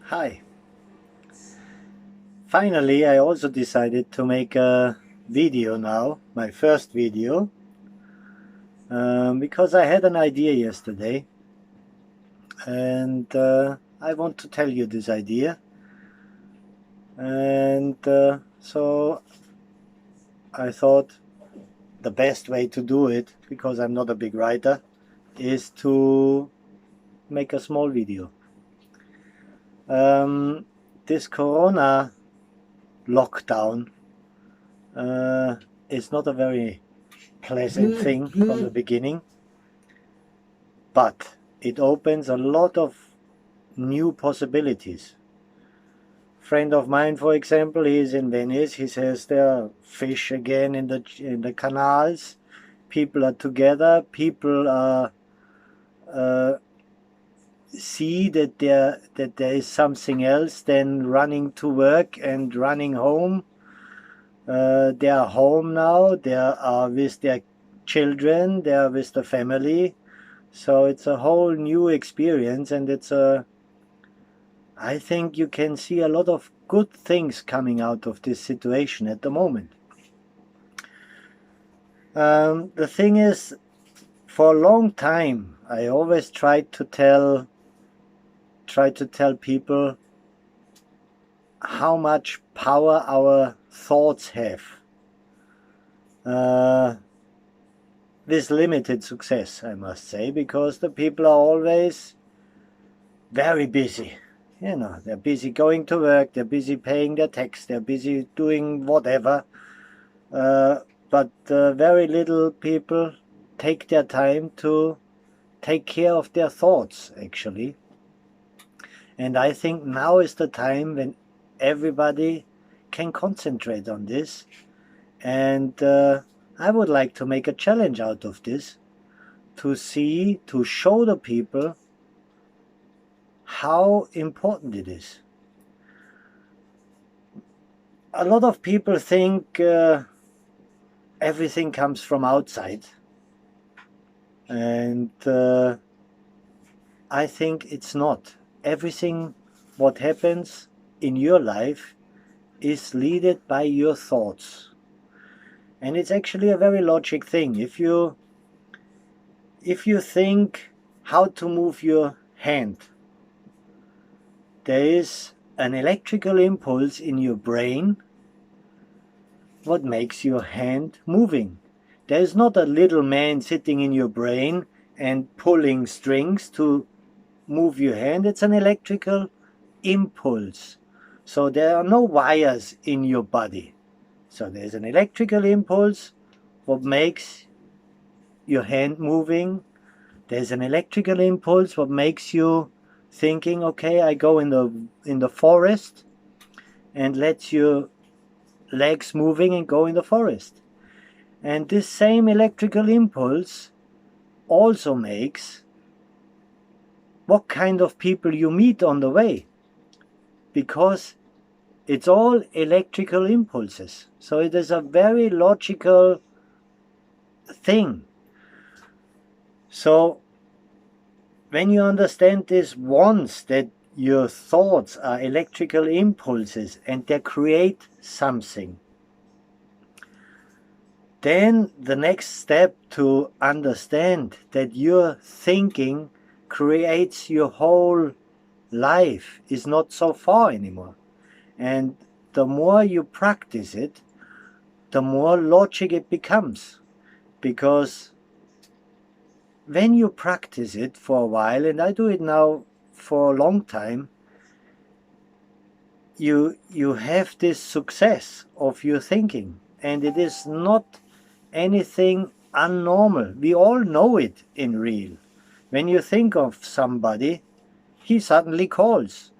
Hi. Finally, I also decided to make a video now, my first video, because I had an idea yesterday and I want to tell you this idea. And so I thought the best way to do it, because I'm not a big writer, is to make a small video. This Corona lockdown is not a very pleasant thing from the beginning, but it opens a lot of new possibilities. Friend of mine, for example, he is in Venice. He says there are fish again in the canals. People are together. People are see that there is something else than running to work and running home. They are home now. They are with their children. They are with the family. So it's a whole new experience, and I think you can see a lot of good things coming out of this situation at the moment. The thing is, for a long time, I always tried to tell people how much power our thoughts have. With limited success, I must say, because the people are always very busy. You know, they're busy going to work, they're busy paying their tax, they're busy doing whatever. But very little people take their time to take care of their thoughts, actually. And I think now is the time when everybody can concentrate on this. And I would like to make a challenge out of this, to show the people how important it is. A lot of people think everything comes from outside, and I think it's not. Everything what happens in your life is led by your thoughts, and it's actually a very logic thing. If you think how to move your hand, there is an electrical impulse in your brain what makes your hand moving. There is not a little man sitting in your brain and pulling strings to move your hand. It's an electrical impulse. So there are no wires in your body. So there's an electrical impulse what makes your hand moving. There's an electrical impulse what makes you thinking, okay, I go in the forest, and lets your legs moving and go in the forest. And this same electrical impulse also makes what kind of people you meet on the way, because it's all electrical impulses. So it is a very logical thing. So when you understand this once, that your thoughts are electrical impulses and they create something, then the next step to understand that your thinking creates your whole life is not so far anymore. And the more you practice it, the more logic it becomes. Because when you practice it for a while, and I do it now for a long time, you have this success of your thinking, and it is not anything unnormal. We all know it in real. When you think of somebody, he suddenly calls.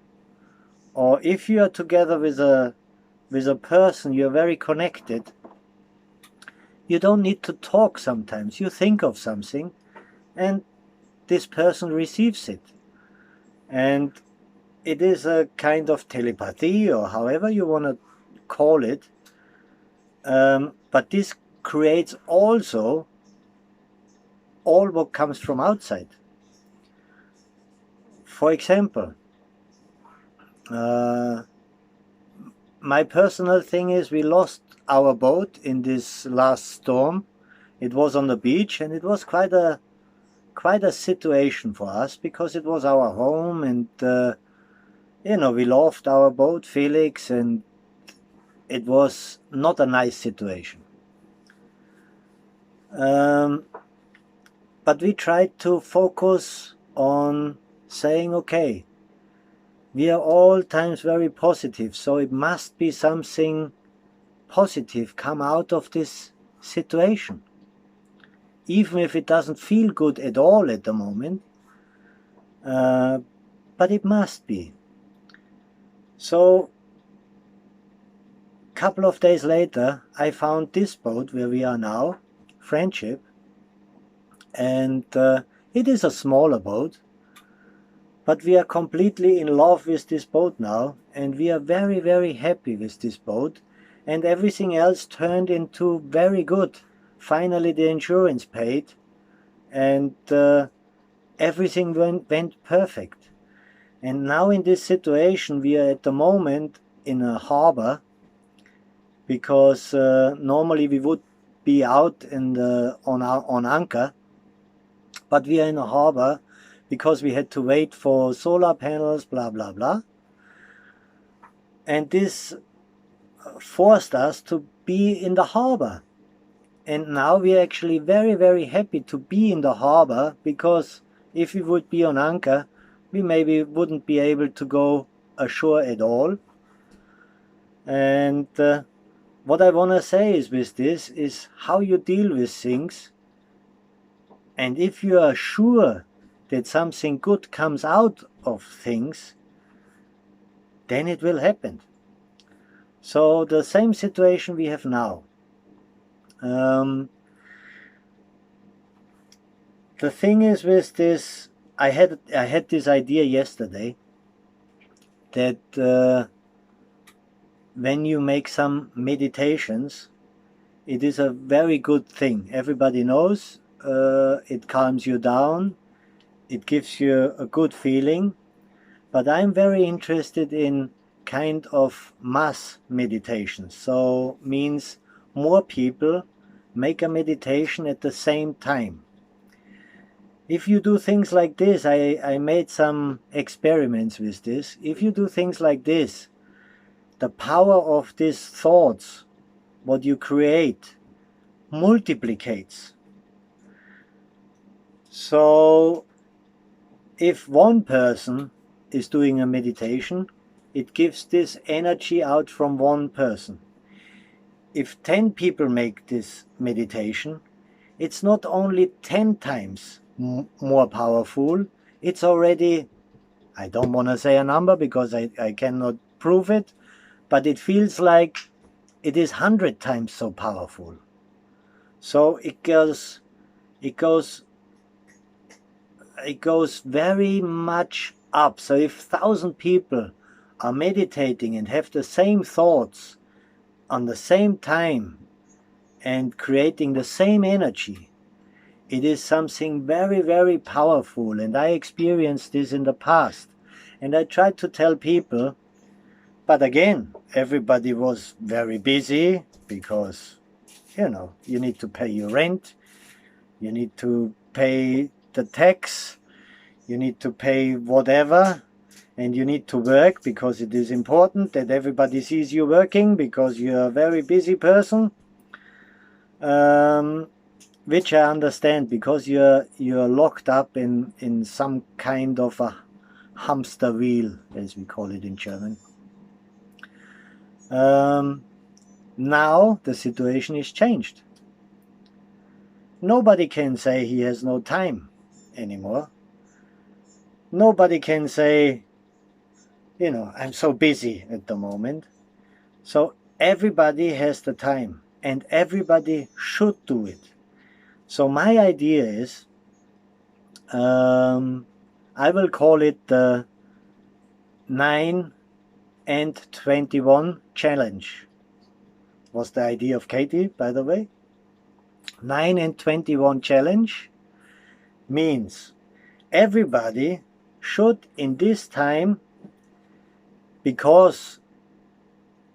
Or if you are together with a person, you're very connected, you don't need to talk sometimes. You think of something and this person receives it. And it is a kind of telepathy, or however you want to call it. But this creates also all what comes from outside. For example, My personal thing is we lost our boat in this last storm. It was on the beach, and it was quite a situation for us, because it was our home, and we lost our boat, Felix, and it was not a nice situation. But we tried to focus on saying, okay, we are all times very positive, so it must be something positive come out of this situation. Even if it doesn't feel good at all at the moment, but it must be. So a couple of days later, I found this boat where we are now, Friendship, and it is a smaller boat, but we are completely in love with this boat now, and we are very, very happy with this boat, and everything else turned into very good. Finally the insurance paid, and everything went perfect. And now in this situation we are at the moment in a harbor, because normally we would be out on anchor, but we are in a harbor because we had to wait for solar panels, blah blah blah, and this forced us to be in the harbor. And now we are actually very, very happy to be in the harbor, because if we would be on anchor, we maybe wouldn't be able to go ashore at all. And what I want to say is with this is how you deal with things. And if you are sure that something good comes out of things, then it will happen. So the same situation we have now. The thing is with this, I had this idea yesterday that when you make some meditations, it is a very good thing. Everybody knows it calms you down, it gives you a good feeling, but I'm very interested in kind of mass meditation. So means more people make a meditation at the same time. If you do things like this, I made some experiments with this. If you do things like this, the power of these thoughts, what you create, multiplicates. So if one person is doing a meditation, it gives this energy out from one person. If 10 people make this meditation, it's not only 10 times more powerful, it's already, I don't want to say a number because I cannot prove it, but it feels like it is 100 times so powerful. So it goes very much up. So if 1,000 people are meditating and have the same thoughts on the same time and creating the same energy, it is something very, very powerful. And I experienced this in the past, and I tried to tell people, but again, everybody was very busy, because you need to pay your rent, you need to pay the tax, you need to pay whatever, and you need to work, because it is important that everybody sees you working, because you're a very busy person, which I understand, because you're locked up in some kind of a hamster wheel, as we call it in German. Now the situation is changed. Nobody can say he has no time anymore. Nobody can say, I'm so busy at the moment. So everybody has the time, and everybody should do it. So my idea is, I will call it the 9 and 21 challenge. Was the idea of Katie, by the way. 9 and 21 challenge means everybody should in this time because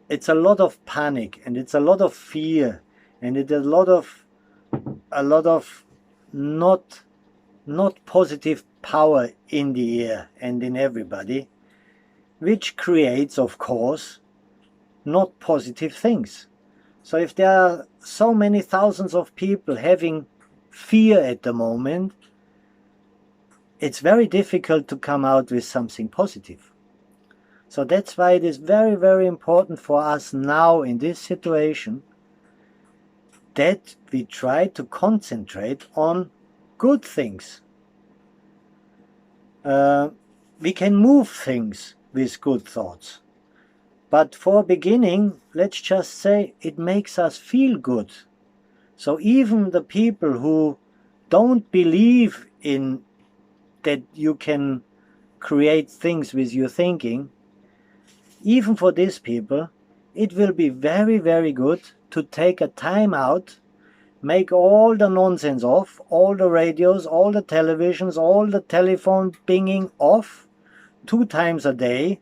it's a lot of panic and it's a lot of fear and it's a lot of not positive power in the air and in everybody, which creates, of course, not positive things. So if there are so many thousands of people having fear at the moment, it's very difficult to come out with something positive. So that's why it is very, very important for us now in this situation that we try to concentrate on good things. We can move things with good thoughts. But for beginning, let's just say it makes us feel good. So even the people who don't believe in that you can create things with your thinking, even for these people, it will be very, very good to take a time out, make all the nonsense off, all the radios, all the televisions, all the telephone pinging off 2 times a day,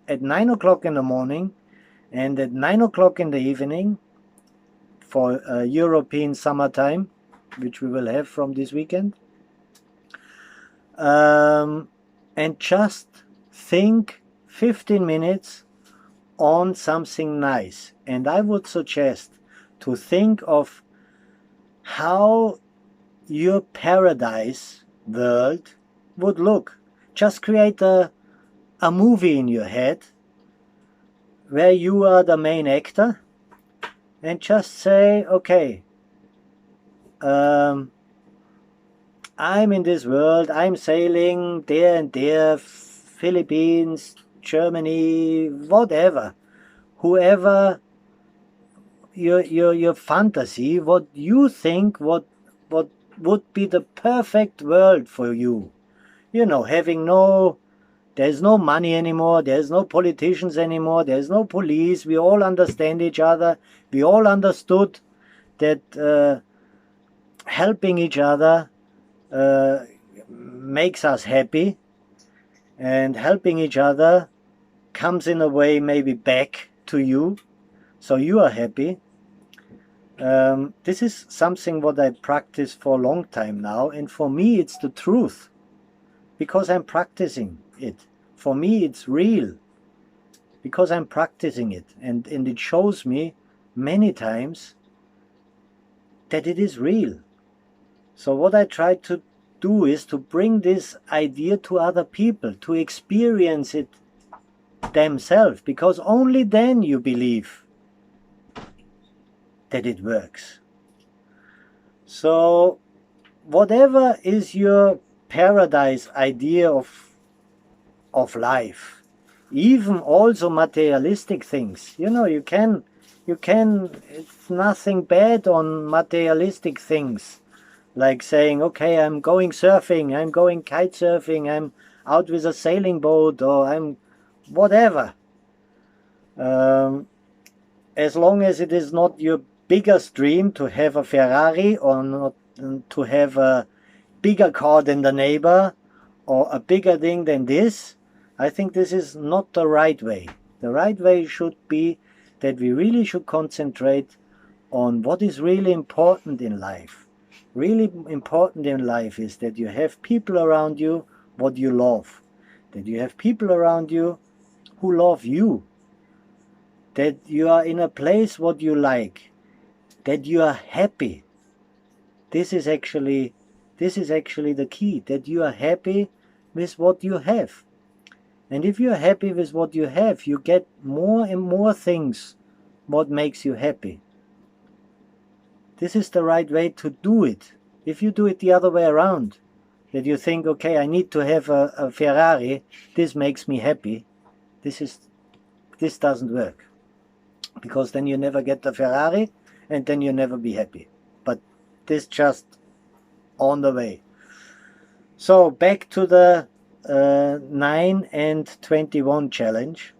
at 9 o'clock in the morning and at 9 o'clock in the evening for European summertime, which we will have from this weekend. And just think 15 minutes on something nice. And I would suggest to think of how your paradise world would look. Just create a movie in your head where you are the main actor and just say, okay, I'm in this world, I'm sailing there and there, Philippines, Germany, whatever, whoever your fantasy, what you think, what would be the perfect world for you. You know, having there's no money anymore, there's no politicians anymore, there's no police, we all understand each other, we all understood that helping each other makes us happy, and helping each other comes in a way maybe back to you, so you are happy. This is something what I practice for a long time now, and for me it's the truth, because I'm practicing it. For me it's real, because I'm practicing it, and it shows me many times that it is real. So what I try to do is to bring this idea to other people, to experience it themselves, because only then you believe that it works. So whatever is your paradise idea of life, even also materialistic things, you know, you can, it's nothing bad on materialistic things, like saying, okay, I'm going surfing, I'm going kite surfing, I'm out with a sailing boat, or I'm whatever. As long as it is not your biggest dream to have a Ferrari, or not to have a bigger car than the neighbor, or a bigger thing than this, I think this is not the right way. The right way should be that we really should concentrate on what is really important in life. Really important in life is that you have people around you what you love, that you have people around you who love you, that you are in a place what you like, that you are happy. This is actually the key, that you are happy with what you have. And if you are happy with what you have, you get more and more things what makes you happy. This is the right way to do it. If you do it the other way around, that you think, okay, I need to have a Ferrari, this makes me happy, this doesn't work. Because then you never get the Ferrari, and then you never be happy. But this just on the way. So back to the 9 and 21 challenge.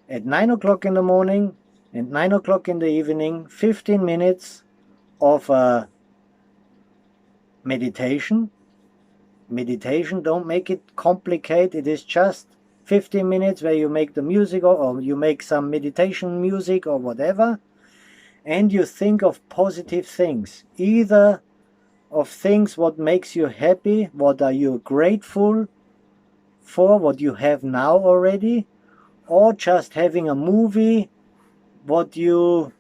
At 9 o'clock in the morning and 9 o'clock in the evening, 15 minutes of meditation. Meditation, don't make it complicated, it is just 15 minutes where you make the music, or you make some meditation music or whatever, and you think of positive things, either of things what makes you happy, what are you grateful for, what you have now already, or just having a movie, what is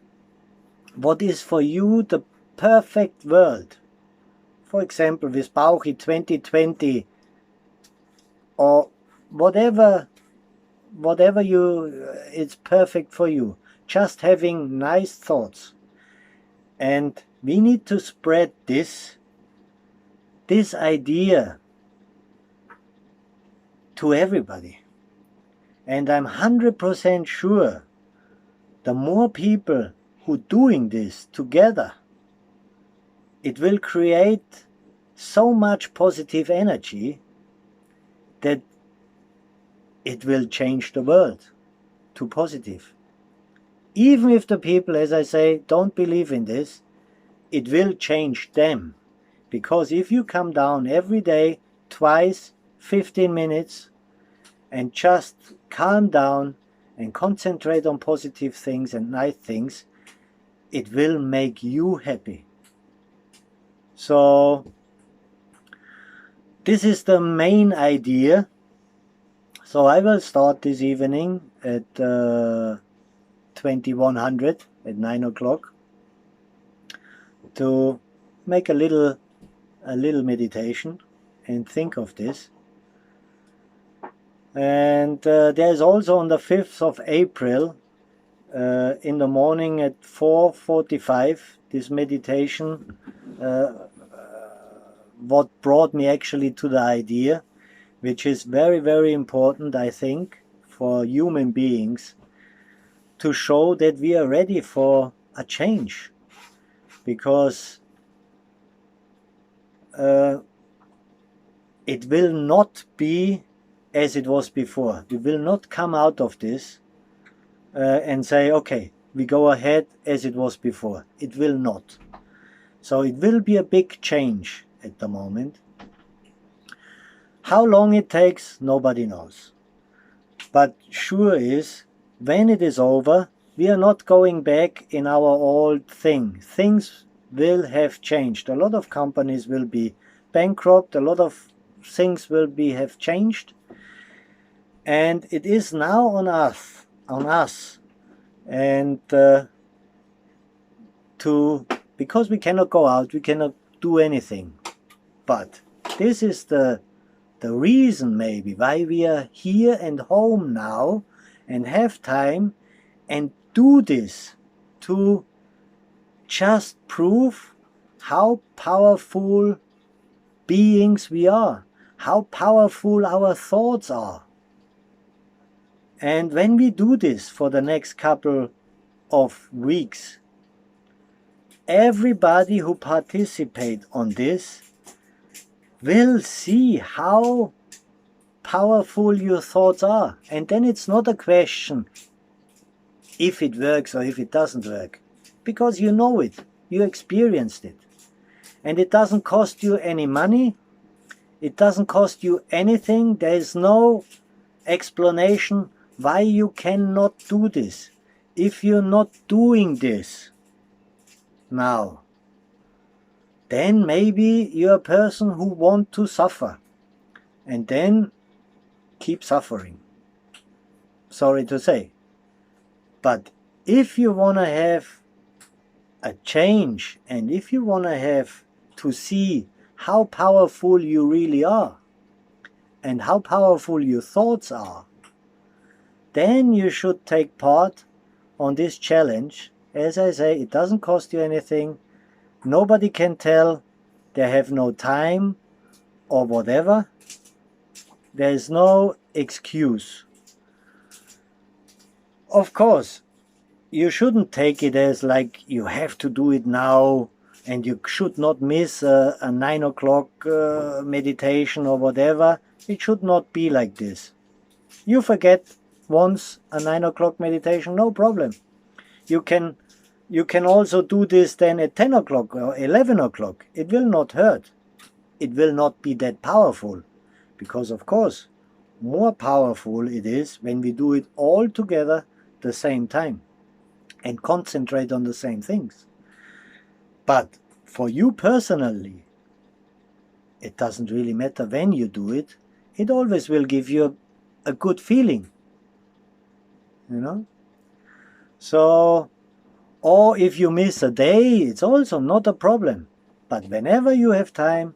for you the perfect world. For example, with Bauchi 2020, or whatever it's perfect for you. Just having nice thoughts. And we need to spread this idea to everybody. And I'm 100% sure the more people who are doing this together, it will create so much positive energy that it will change the world to positive. Even if the people, as I say, don't believe in this, it will change them. Because if you come down every day, twice, 15 minutes, and just calm down and concentrate on positive things and nice things, it will make you happy. So this is the main idea. So I will start this evening at 2100 at 9 o'clock to make a little meditation and think of this. And there's also on the 5th of April in the morning at 4:45 this meditation, what brought me actually to the idea, which is very, very important, I think, for human beings, to show that we are ready for a change. Because it will not be as it was before. We will not come out of this and say, okay, we go ahead as it was before. It will not. So it will be a big change at the moment. How long it takes, nobody knows. But sure is, when it is over, we are not going back in our old thing. Things will have changed. A lot of companies will be bankrupt. A lot of things will have changed. And it is now on us, and because we cannot go out, we cannot do anything. But this is the reason maybe why we are here and home now and have time and do this, to just prove how powerful beings we are, how powerful our thoughts are. And when we do this for the next couple of weeks, everybody who participates on this will see how powerful your thoughts are. And then it's not a question if it works or if it doesn't work, because you know it, you experienced it. And it doesn't cost you any money, it doesn't cost you anything, there is no explanation why you cannot do this. If you're not doing this now, then maybe you're a person who wants to suffer, and then keep suffering. Sorry to say. But if you want to have a change, and if you want to have to see how powerful you really are, and how powerful your thoughts are, then you should take part on this challenge. As I say, it doesn't cost you anything. Nobody can tell they have no time or whatever. There is no excuse. Of course, you shouldn't take it as like you have to do it now and you should not miss a 9 o'clock meditation or whatever. It should not be like this. You forget once a 9 o'clock meditation, no problem. You can also do this then at 10 o'clock or 11 o'clock. It will not hurt. It will not be that powerful. Because of course, more powerful it is when we do it all together the same time and concentrate on the same things. But for you personally, it doesn't really matter when you do it. It always will give you a good feeling, you know. So, or if you miss a day, it's also not a problem. But whenever you have time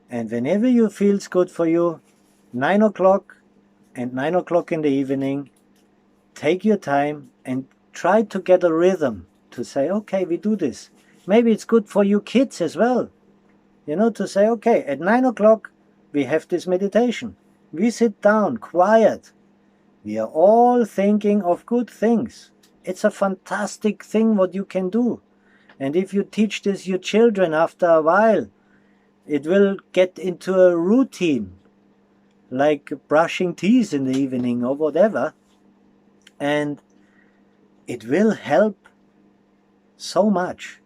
and whenever you feels good for you, 9 o'clock and 9 o'clock in the evening, take your time and try to get a rhythm to say, okay, we do this. Maybe it's good for you kids as well, you know, to say, okay, at 9 o'clock we have this meditation. We sit down, quiet. We are all thinking of good things. It's a fantastic thing what you can do. And if you teach this your children, after a while, it will get into a routine, like brushing teeth in the evening or whatever. And it will help so much.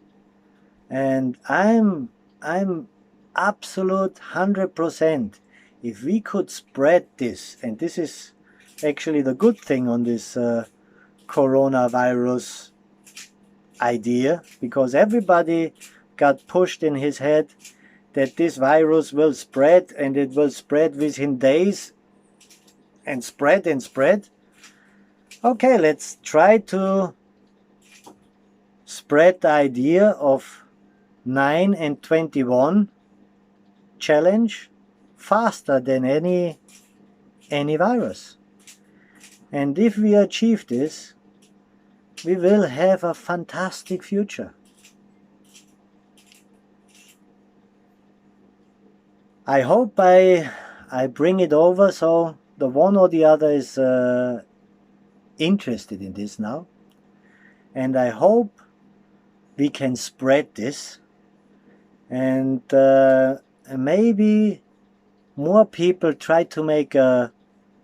And I'm absolute 100%. If we could spread this, and this is actually the good thing on this coronavirus idea, because everybody got pushed in his head that this virus will spread, and it will spread within days and spread and spread. Okay, let's try to spread the idea of 9 and 21 challenge faster than any virus. And if we achieve this, we will have a fantastic future. I hope I bring it over so the one or the other is interested in this now. And I hope we can spread this, and maybe more people try to make a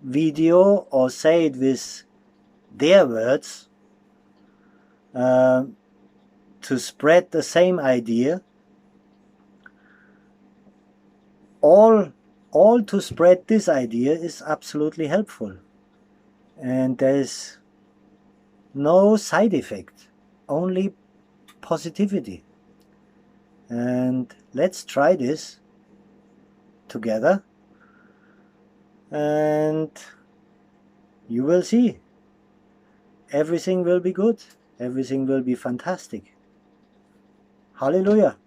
video or say it with their words to spread the same idea. All to spread this idea is absolutely helpful, and there is no side effect, only positivity. And let's try this together, and you will see everything will be good, everything will be fantastic. Hallelujah.